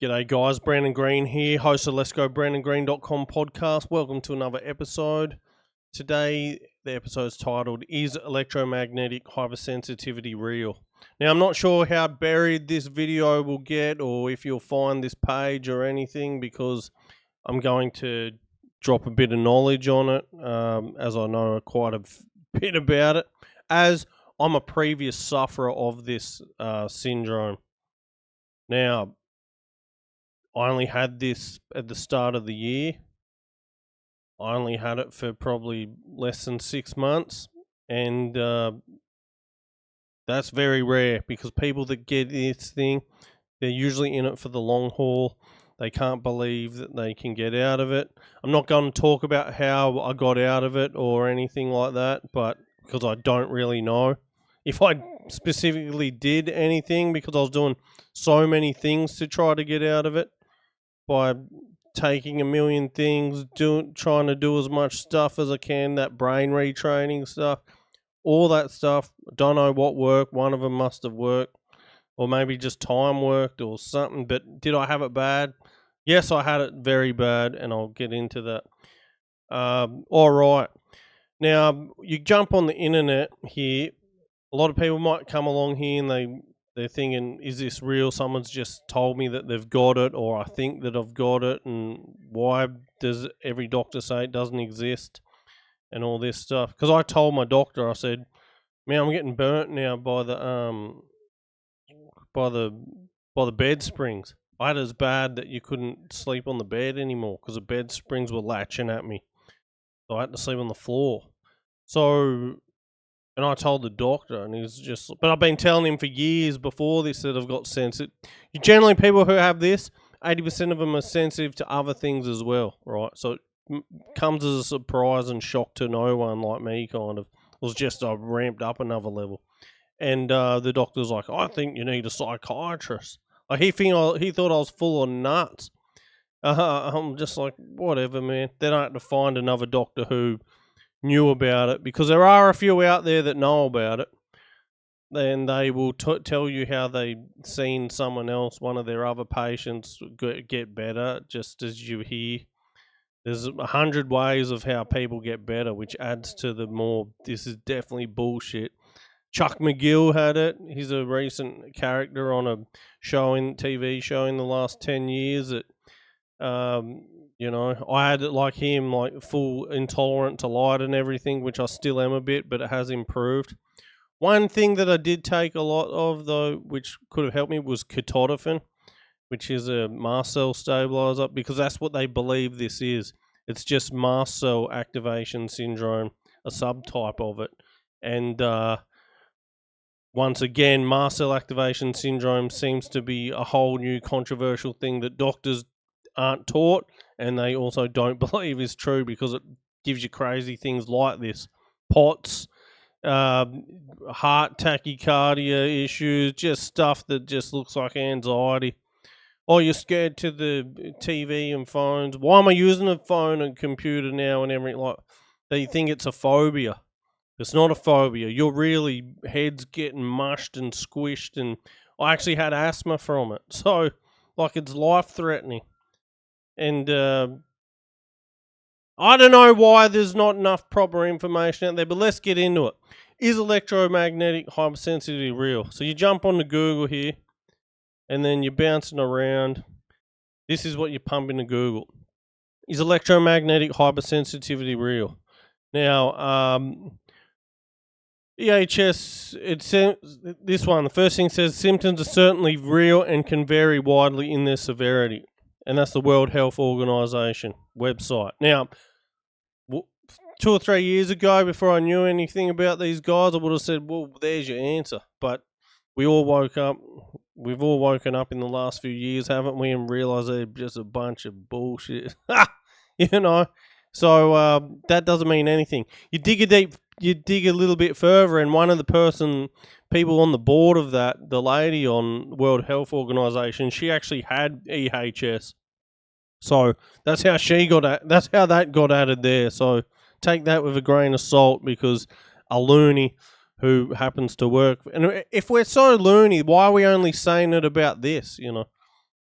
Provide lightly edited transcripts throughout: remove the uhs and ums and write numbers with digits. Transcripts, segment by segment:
G'day guys, Brandon Green here, host of Let's Go BrandonGreen.com podcast. Welcome to another episode. Today, the episode is titled, Is Electromagnetic Hypersensitivity Real? Now, I'm not sure how buried this video will get or if you'll find this page or anything, because I'm going to drop a bit of knowledge on it, as I know quite a bit about it, as I'm a previous sufferer of this syndrome. Now, I only had this at the start of the year. I only had it for probably less than 6 months, and that's very rare because people that get this thing, they're usually in it for the long haul. They can't believe that they can get out of it. I'm not going to talk about how I got out of it or anything like that, but because I don't really know if I specifically did anything, because I was doing so many things to try to get out of it. By taking a million things, trying to do as much stuff as I can, that brain retraining stuff, all that stuff. Don't know what worked. One of them must have worked, or maybe just time worked or something. But did I have it bad? Yes, I had it very bad, and I'll get into that. All right. Now, you jump on the internet here. A lot of people might come along here and they're thinking, is this real? Someone's just told me that they've got it, or I think that I've got it, and why does every doctor say it doesn't exist and all this stuff? Because I told my doctor, I said, man, I'm getting burnt now by the bed springs. I had it as bad that you couldn't sleep on the bed anymore because the bed springs were latching at me. So I had to sleep on the floor. And I told the doctor, and he's just, but I've been telling him for years before this that I've got sensitive. Generally, people who have this, 80% of them are sensitive to other things as well, right? So it comes as a surprise and shock to no one like me, kind of. It was just I ramped up another level. And the doctor's like, I think you need a psychiatrist. Like, he thought I was full of nuts. I'm just like, whatever, man. Then I had to find another doctor who knew about it, because there are a few out there that know about it. Then they will tell you how they've seen someone else, one of their other patients, get better, just as you hear. There's 100 ways of how people get better, which adds to the more, this is definitely bullshit. Chuck McGill had it. He's a recent character on a TV show in the last 10 years that, you know, I had it like him, like full intolerant to light and everything, which I still am a bit, but it has improved. One thing that I did take a lot of, though, which could have helped me, was ketotifen, which is a mast cell stabilizer, because that's what they believe this is. It's just mast cell activation syndrome, a subtype of it. And once again, mast cell activation syndrome seems to be a whole new controversial thing that doctors aren't taught, and they also don't believe is true, because it gives you crazy things like this: POTS, heart tachycardia issues, just stuff that just looks like anxiety. Oh, you're scared to the TV and phones. Why am I using a phone and computer now and everything? Like, they think it's a phobia. It's not a phobia. Your really head's getting mushed and squished, and I actually had asthma from it. So, like, it's life-threatening. And I don't know why there's not enough proper information out there, but let's get into it. Is electromagnetic hypersensitivity real? So you jump onto Google here, and then you're bouncing around. This is what you pump into Google. Is electromagnetic hypersensitivity real? Now, EHS, this one, the first thing says, symptoms are certainly real and can vary widely in their severity. And that's the World Health Organization website. Now, 2 or 3 years ago, before I knew anything about these guys, I would have said, well, there's your answer. But we've all woken up in the last few years, haven't we, and realised they're just a bunch of bullshit. You know? So that doesn't mean anything. You dig a little bit further, and one of the people on the board of that, the lady on World Health Organization, she actually had EHS. So that's how that got added there. So take that with a grain of salt, because a loony who happens to work, and if we're so loony, why are we only saying it about this, you know?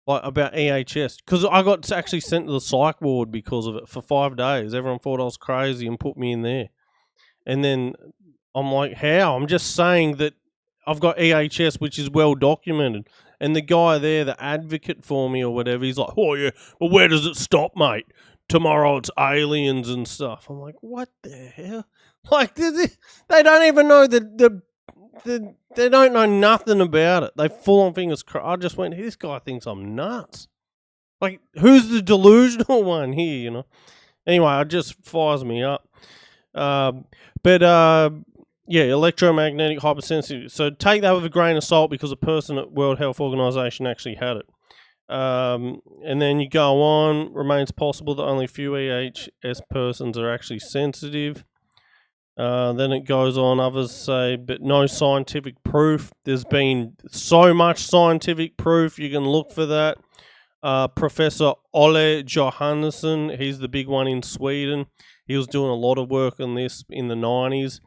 like about EHS, because I got actually sent to the psych ward because of it for 5 days. Everyone thought I was crazy and put me in there. And then I'm like, how? I'm just saying that I've got EHS, which is well documented. And the guy there, the advocate for me or whatever, he's like, oh yeah, but where does it stop, mate? Tomorrow it's aliens and stuff. I'm like, what the hell? Like, they don't even know they don't know nothing about it. They full on fingers crossed. I just went, this guy thinks I'm nuts. Like, who's the delusional one here, you know? Anyway, it just fires me up. Yeah, electromagnetic hypersensitivity. So take that with a grain of salt because a person at World Health Organization actually had it. And then you go on, remains possible that only few EHS persons are actually sensitive. Then it goes on, others say, but no scientific proof. There's been so much scientific proof, you can look for that. Professor Ole Johannesson, he's the big one in Sweden. He was doing a lot of work on this in the 90s.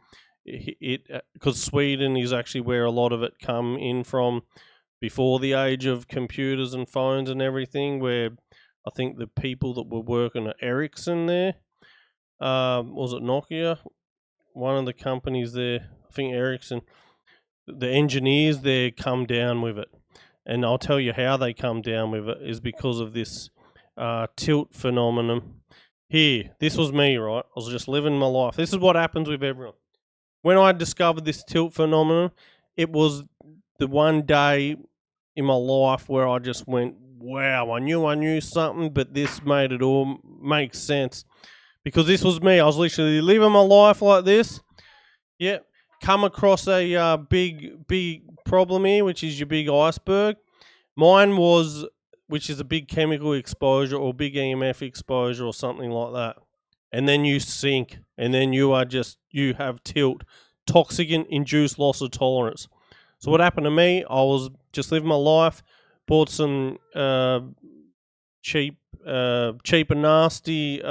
Because Sweden is actually where a lot of it come in from before the age of computers and phones and everything, where I think the people that were working at Ericsson there, was it Nokia? One of the companies there, I think Ericsson, the engineers there come down with it. And I'll tell you how they come down with it is because of this tilt phenomenon. Here, this was me, right? I was just living my life. This is what happens with everyone. When I discovered this tilt phenomenon, it was the one day in my life where I just went, wow, I knew something, but this made it all make sense. Because this was me. I was literally living my life like this. Yeah. Come across a big problem here, which is your big iceberg. Mine was, which is a big chemical exposure or big EMF exposure or something like that. And then you sink, and then you have tilt, toxic induced loss of tolerance. So what happened to me? I was just living my life, bought some cheap and nasty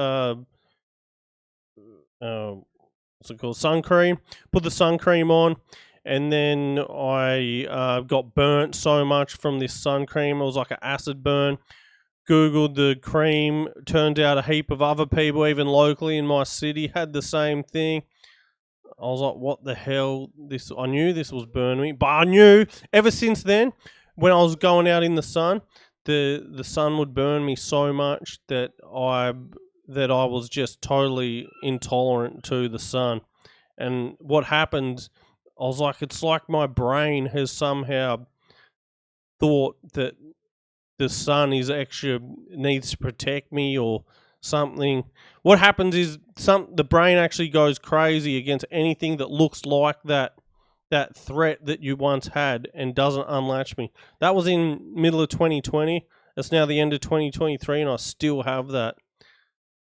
what's it called, sun cream. Put the sun cream on, and then I got burnt so much from this sun cream. It was like an acid burn. Googled the cream. Turned out a heap of other people, even locally in my city, had the same thing. I was like, what the hell? I knew this was burning me, but I knew ever since then, when I was going out in the sun, the sun would burn me so much that I was just totally intolerant to the sun. And what happened, I was like, it's like my brain has somehow thought that the sun is extra, needs to protect me or something. What happens is the brain actually goes crazy against anything that looks like that threat that you once had and doesn't unlatch me. That was in middle of 2020. It's now the end of 2023 and I still have that.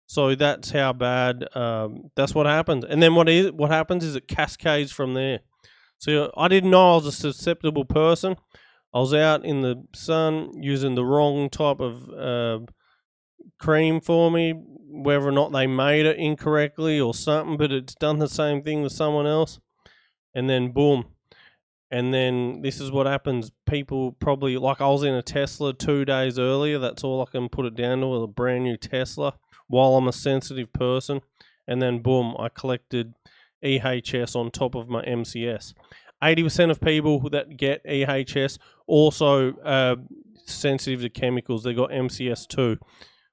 So that's how bad. That's what happens. And then what happens is it cascades from there. So I didn't know I was a susceptible person. I was out in the sun using the wrong type of cream for me, whether or not they made it incorrectly or something, but it's done the same thing with someone else. And then boom. And then this is what happens. People probably, like I was in a Tesla 2 days earlier. That's all I can put it down to, with a brand new Tesla, while I'm a sensitive person. And then boom, I collected EHS on top of my MCS. 80% of people that get EHS also sensitive to chemicals. They got MCS too,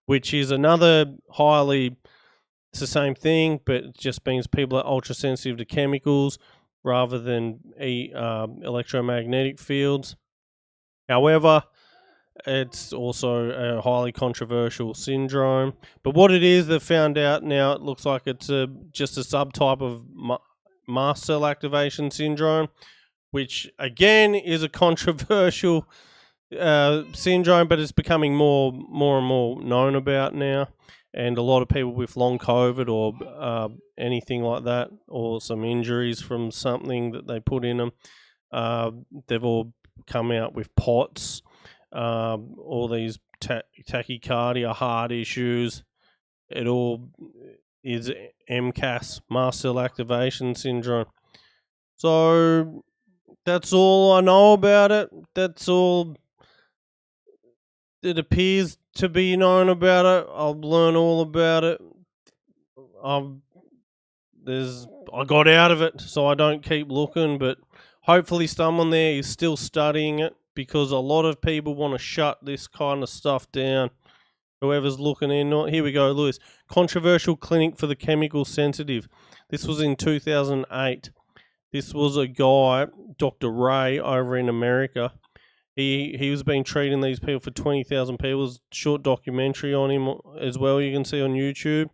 which is another it's the same thing, but it just means people are ultra sensitive to chemicals rather than electromagnetic fields. However, it's also a highly controversial syndrome. But what it is, they've found out now, it looks like it's just a subtype of mast cell activation syndrome, which again is a controversial syndrome, but it's becoming more and more known about now. And a lot of people with long COVID or anything like that, or some injuries from something that they put in them, they've all come out with POTS, all these tachycardia, heart issues. It all is MCAS, mast cell activation syndrome. So that's all I know about it. That's all it appears to be known about it. I'll learn all about it. I got out of it, so I don't keep looking. But hopefully, someone there is still studying it, because a lot of people want to shut this kind of stuff down. Whoever's looking in, here we go, Lewis. Controversial clinic for the chemical sensitive. This was in 2008. This was a guy, Dr. Ray, over in America. He was been treating these people for 20,000 people. There's a short documentary on him as well, you can see on YouTube.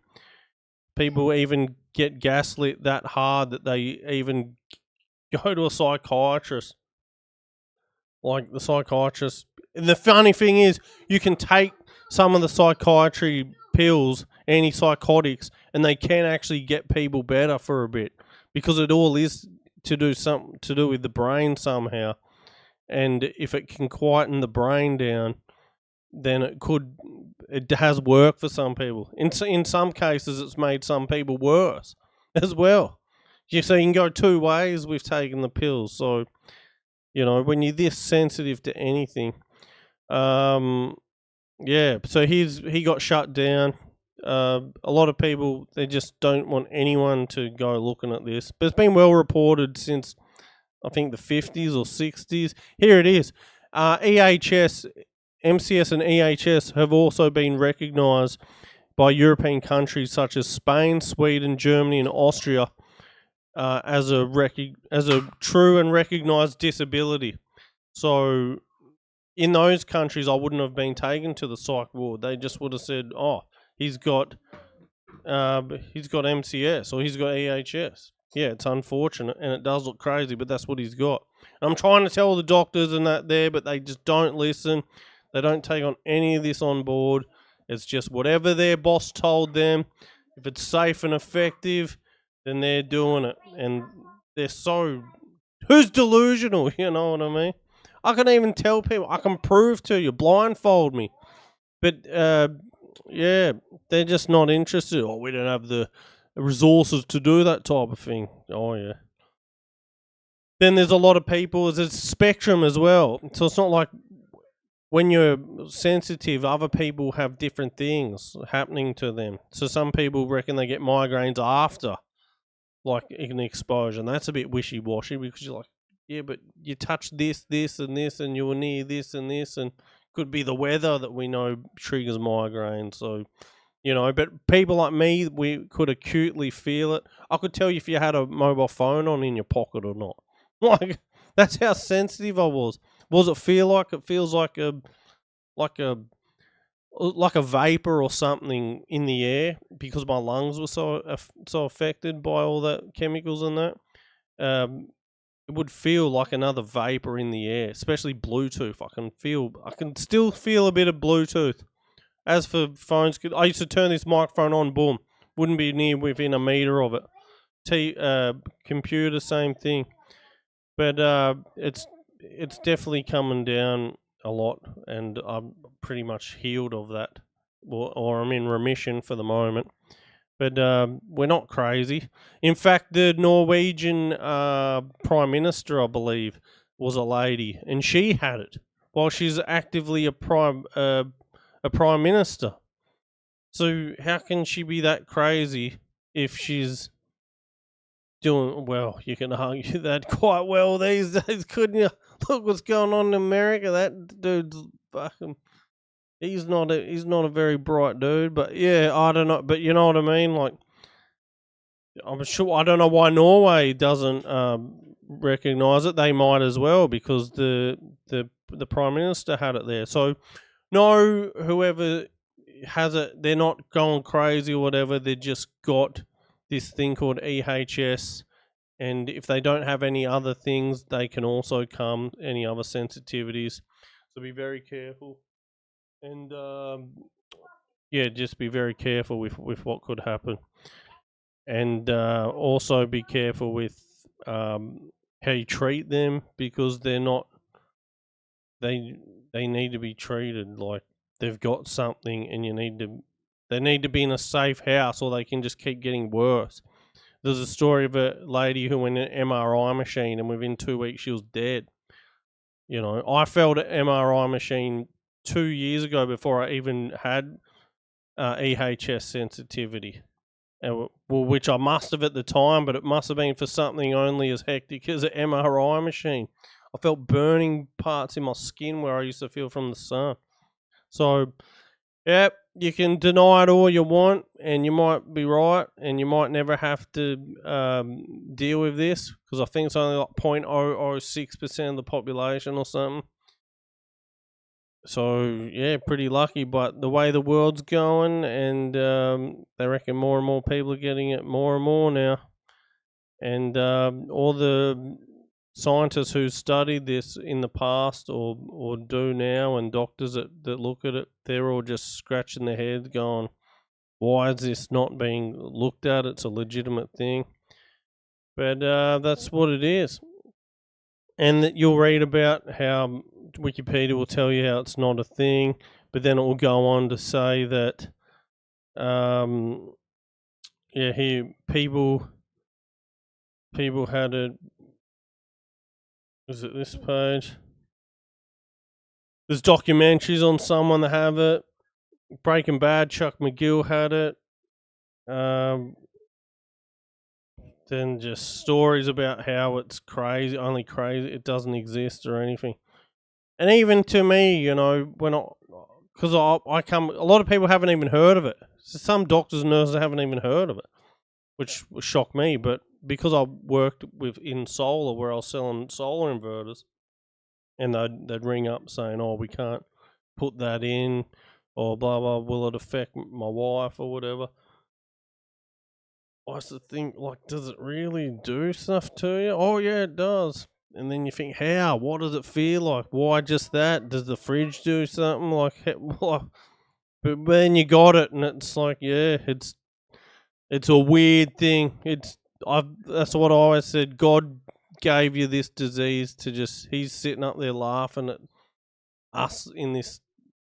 People even get gaslit that hard that they even go to a psychiatrist. Like the psychiatrist. And the funny thing is, you can take some of the psychiatry pills, antipsychotics, and they can actually get people better for a bit, because it all is to do with the brain somehow. And if it can quieten the brain down, then it has worked for some people. In some cases, it's made some people worse as well. So you can go two ways with taking the pills. So, when you're this sensitive to anything, yeah. So he got shut down. A lot of people, they just don't want anyone to go looking at this. But it's been well reported since, I think, the 50s or 60s. Here it is. EHS, MCS and EHS have also been recognised by European countries such as Spain, Sweden, Germany and Austria as a true and recognised disability. So in those countries, I wouldn't have been taken to the psych ward. They just would have said, "Oh, he's got MCS or he's got EHS." Yeah, it's unfortunate and it does look crazy, but that's what he's got. And I'm trying to tell the doctors and that there, but they just don't listen. They don't take on any of this on board. It's just whatever their boss told them. If it's safe and effective, then they're doing it. And they're so... Who's delusional? You know what I mean? I can even tell people, I can prove to you, blindfold me. But, yeah, they're just not interested. Oh, we don't have the resources to do that type of thing. Oh, yeah. Then there's a lot of people, there's a spectrum as well. So it's not like when you're sensitive, other people have different things happening to them. So some people reckon they get migraines after, like, an exposure. And that's a bit wishy-washy, because you're like, yeah, but you touch this, and this, and you were near this and this, and could be the weather that we know triggers migraine. So, but people like me, we could acutely feel it. I could tell you if you had a mobile phone on in your pocket or not. Like, that's how sensitive I was. What does it feel like? It feels like a vapor or something in the air, because my lungs were so affected by all that chemicals and that. It would feel like another vapor in the air, especially Bluetooth. I can still feel a bit of Bluetooth. As for phones, I used to turn this microphone on, boom, wouldn't be within a meter of it. Computer, same thing. But it's definitely coming down a lot, and I'm pretty much healed of that, or I'm in remission for the moment. But we're not crazy. In fact, the Norwegian Prime Minister, I believe, was a lady, and she had it while she's actively a Prime Minister. So how can she be that crazy if she's doing well? You can argue that quite well these days, couldn't you? Look what's going on in America. That dude's fucking... He's not a very bright dude, but yeah, I don't know. But you know what I mean? Like, I'm sure, I don't know why Norway doesn't recognise it. They might as well, because the Prime Minister had it there. So, no, whoever has it, they're not going crazy or whatever. They just got this thing called EHS. And if they don't have any other things, they can also come, any other sensitivities. So be very careful. And yeah, just be very careful with what could happen. And also be careful with how you treat them, because they're not... They need to be treated like they've got something, and they need to be in a safe house, or they can just keep getting worse. There's a story of a lady who went in an MRI machine, and within 2 weeks she was dead. I felt an MRI machine 2 years ago before I even had EHS sensitivity. Well, which I must have at the time, but it must have been for something only as hectic as an MRI machine. I felt burning parts in my skin where I used to feel from the sun. So, yeah, you can deny it all you want, and you might be right, and you might never have to deal with this, because I think it's only like 0.006% of the population or something. So, yeah, pretty lucky, but the way the world's going, and they reckon more and more people are getting it more and more now. And all the scientists who studied this in the past or do now, and doctors that look at it, they're all just scratching their heads going, why is this not being looked at? It's a legitimate thing. But that's what it is. And that you'll read about how Wikipedia will tell you how it's not a thing, but then it will go on to say that, here people had it. Is it this page? There's documentaries on someone that have it. Breaking Bad, Chuck McGill had it. Then just stories about how it's crazy, only crazy, it doesn't exist or anything. And even to me, you know, because I come, a lot of people haven't even heard of it. So some doctors and nurses haven't even heard of it, which shocked me. But because I worked in solar, where I was selling solar inverters, and they'd ring up saying, "Oh, we can't put that in," or blah blah. Will it affect my wife or whatever? I used to think, like, does it really do stuff to you? Oh yeah, it does. And then you think, how? What does it feel like? Why just that? Does the fridge do something? Like, but then you got it, and it's like, yeah, it's a weird thing. That's what I always said. God gave you this disease to just. He's sitting up there laughing at us in this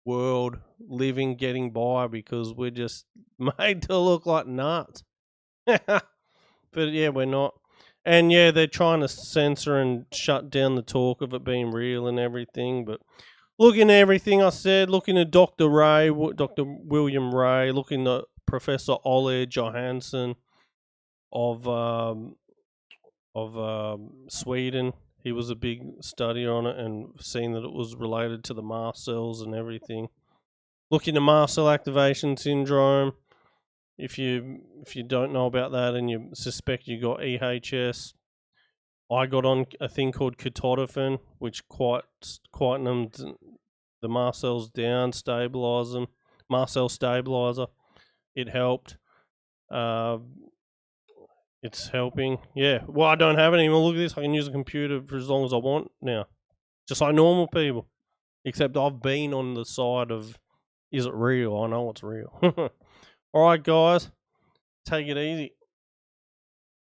world, living, getting by, because we're just made to look like nuts. But yeah, we're not. And yeah, they're trying to censor and shut down the talk of it being real and everything. But looking at everything I said, looking at Dr. Dr. William Ray, looking at Professor Ole Johansson of Sweden. He was a big study on it and seen that it was related to the mast cells and everything. Looking at mast cell activation syndrome. If you don't know about that and you suspect you got EHS, I got on a thing called ketotifen, which quietens the mast cells down, stabilize them. Mast cell stabilizer. It helped. It's helping. Yeah. Well, I don't have it anymore. Look at this. I can use a computer for as long as I want now, just like normal people. Except I've been on the side of, is it real? I know it's real. All right, guys. Take it easy.